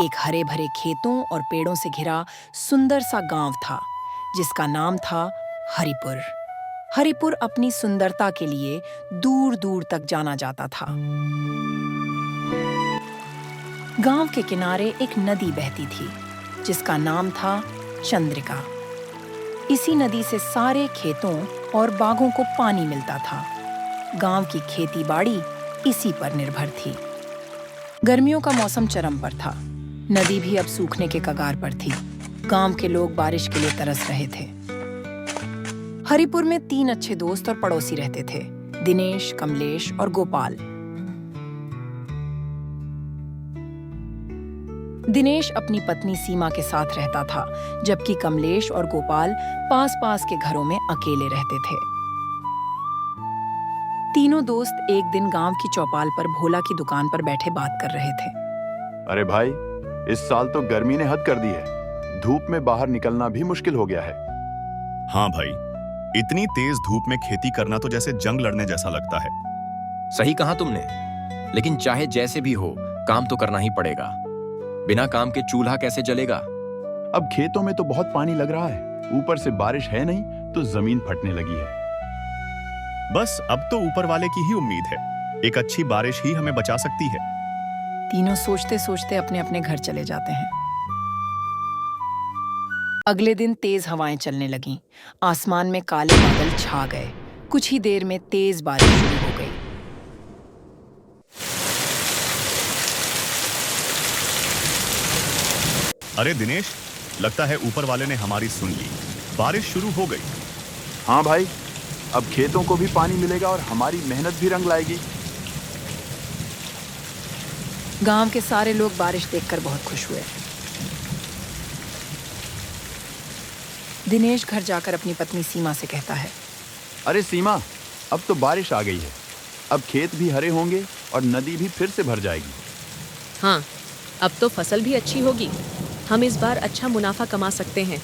एक हरे भरे खेतों और पेड़ों से घिरा सुंदर सा गांव था जिसका नाम था हरिपुर। हरिपुर अपनी सुंदरता के लिए दूर दूर तक जाना जाता था। गांव के किनारे एक नदी बहती थी जिसका नाम था चंद्रिका। इसी नदी से सारे खेतों और बागों को पानी मिलता था। गांव की खेती बाड़ी इसी पर निर्भर थी। गर्मियों का मौसम चरम पर था। नदी भी अब सूखने के कगार पर थी। गांव के लोग बारिश के लिए तरस रहे थे। हरिपुर में 3 अच्छे दोस्त और पड़ोसी रहते थे, दिनेश, कमलेश और गोपाल। दिनेश अपनी पत्नी सीमा के साथ रहता था, जबकि कमलेश और गोपाल पास-पास के घरों में अकेले रहते थे। तीनों दोस्त एक दिन गांव की चौपाल पर भोला की दुकान पर बैठे बात कर रहे थे। अरे भाई, इस साल तो गर्मी ने हद कर दी है। धूप में बाहर निकलना भी मुश्किल हो गया है। हाँ भाई, इतनी तेज धूप में खेती करना तो जैसे जंग लड़ने जैसा लगता है। सही कहा तुमने, लेकिन चाहे जैसे भी हो, काम तो करना ही पड़ेगा। बिना काम के चूल्हा कैसे जलेगा? अब खेतों में तो बहुत पानी लग रहा है, ऊपर से बारिश है नहीं तो जमीन फटने लगी है। बस अब तो ऊपर वाले की ही उम्मीद है। एक अच्छी बारिश ही हमें बचा सकती है। तीनों सोचते सोचते अपने अपने घर चले जाते हैं। अगले दिन तेज हवाएं चलने लगीं। आसमान में काले बादल छा गए। कुछ ही देर में तेज बारिश शुरू हो गई। अरे दिनेश, लगता है ऊपर वाले ने हमारी सुन ली। बारिश शुरू हो गई। हाँ भाई, अब खेतों को भी पानी मिलेगा और हमारी मेहनत भी रंग लाएगी। गांव के सारे लोग बारिश देखकर बहुत खुश हुए। दिनेश घर जाकर अपनी पत्नी सीमा से कहता है, अरे सीमा, अब तो बारिश आ गई है। अब खेत भी हरे होंगे और नदी भी फिर से भर जाएगी। हाँ, अब तो फसल भी अच्छी होगी। हम इस बार अच्छा मुनाफा कमा सकते हैं।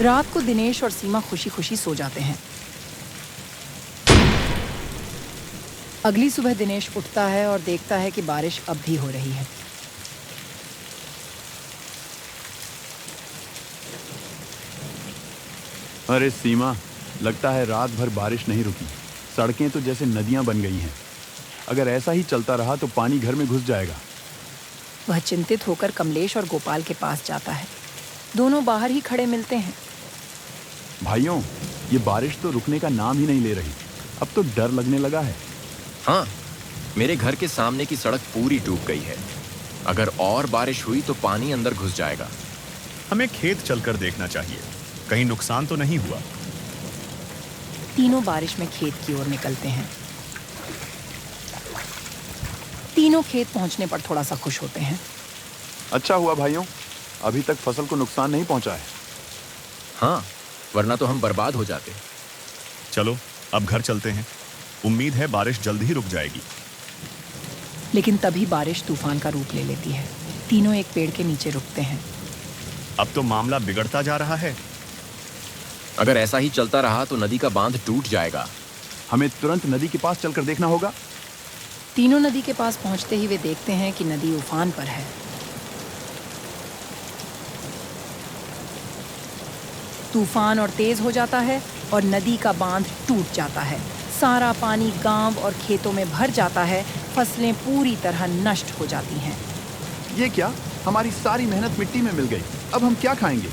रात को दिनेश और सीमा खुशी खुशी सो जाते हैं। अगली सुबह दिनेश उठता है और देखता है कि बारिश अब भी हो रही है। अरे सीमा, लगता है रात भर बारिश नहीं रुकी। सड़कें तो जैसे नदियां बन गई हैं। अगर ऐसा ही चलता रहा तो पानी घर में घुस जाएगा। वह चिंतित होकर कमलेश और गोपाल के पास जाता है। दोनों बाहर ही खड़े मिलते हैं। भाइयों, ये बारिश तो रुकने का नाम ही नहीं ले रही। अब तो डर लगने लगा है। हाँ, मेरे घर के सामने की सड़क पूरी डूब गई है। अगर और बारिश हुई तो पानी अंदर घुस जाएगा। हमें खेत चलकर देखना चाहिए, कहीं नुकसान तो नहीं हुआ। तीनों बारिश में खेत की ओर निकलते हैं। तीनों खेत पहुंचने पर थोड़ा सा खुश होते हैं। अच्छा हुआ भाइयों, अभी तक फसल को नुकसान नहीं पहुंचा है। हाँ, वरना तो हम बर्बाद हो जाते। चलो अब घर चलते हैं। उम्मीद है बारिश जल्द ही रुक जाएगी। लेकिन तभी बारिश तूफान का रूप ले लेती है। तीनों एक पेड़ के नीचे रुकते हैं। अब तो मामला बिगड़ता जा रहा है। अगर ऐसा ही चलता रहा तो नदी का बांध टूट जाएगा। हमें तुरंत नदी के पास चलकर देखना होगा। तीनों नदी के पास पहुंचते ही वे देखते हैं कि नदी उफान पर है। तूफान और तेज हो जाता है और नदी का बांध टूट जाता है। सारा पानी गांव और खेतों में भर जाता है। फसलें पूरी तरह नष्ट हो जाती हैं। ये क्या, हमारी सारी मेहनत मिट्टी में मिल गई। अब हम क्या खाएंगे?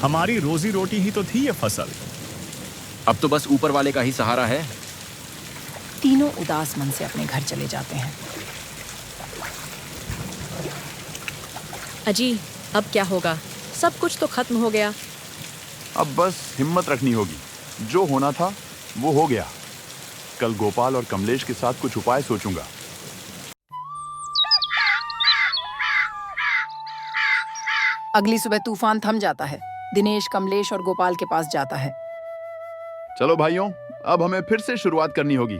हमारी रोजी रोटी ही तो थी ये फसल। अब तो बस ऊपर वाले का ही सहारा है। तीनों उदास मन से अपने घर चले जाते हैं। अजी, अब क्या होगा? सब कुछ तो खत्म हो गया। अब बस हिम्मत रखनी होगी। जो होना था वो हो गया। कल गोपाल और कमलेश के साथ कुछ उपाय सोचूंगा। अगली सुबह तूफान थम जाता है। दिनेश कमलेश और गोपाल के पास जाता है। चलो भाइयों, अब हमें फिर से शुरुआत करनी होगी।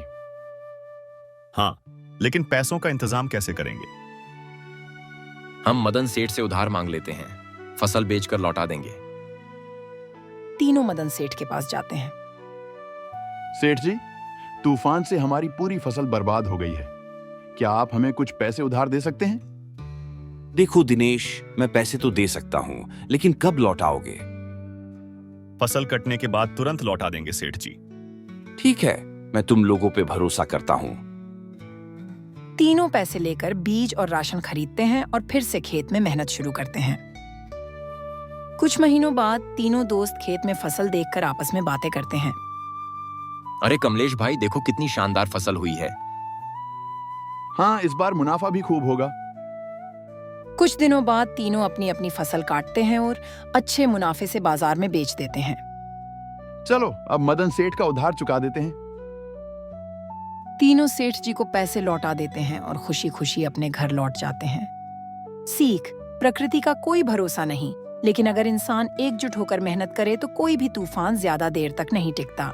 हाँ, लेकिन पैसों का इंतजाम कैसे करेंगे? हम मदन सेठ से उधार मांग लेते हैं, फसल बेचकर लौटा देंगे। तीनों मदन सेठ के पास जाते हैं। सेठ जी, तूफान से हमारी पूरी फसल बर्बाद हो गई है। क्या आप हमें कुछ पैसे उधार दे सकते हैं? देखो दिनेश, मैं पैसे तो दे सकता हूँ, लेकिन कब लौटाओगे? फसल कटने के बाद तुरंत लौटा देंगे सेठ जी। ठीक है, मैं तुम लोगों पे भरोसा करता हूँ। तीनों पैसे लेकर बीज और राशन खरीदते हैं और फिर से खेत में मेहनत शुरू करते हैं। कुछ महीनों बाद तीनों दोस्त खेत में फसल देखकर आपस में बातें करते हैं। अरे कमलेश भाई, देखो कितनी शानदार फसल हुई है। हाँ, इस बार मुनाफा भी खूब होगा। कुछ दिनों बाद तीनों अपनी अपनी फसल काटते हैं और अच्छे मुनाफे से बाजार में बेच देते हैं। चलो अब मदन सेठ का उधार चुका देते हैं। तीनों सेठ जी को पैसे लौटा देते हैं और खुशी खुशी अपने घर लौट जाते हैं। सीख, प्रकृति का कोई भरोसा नहीं, लेकिन अगर इंसान एकजुट होकर मेहनत करे तो कोई भी तूफान ज्यादा देर तक नहीं टिकता।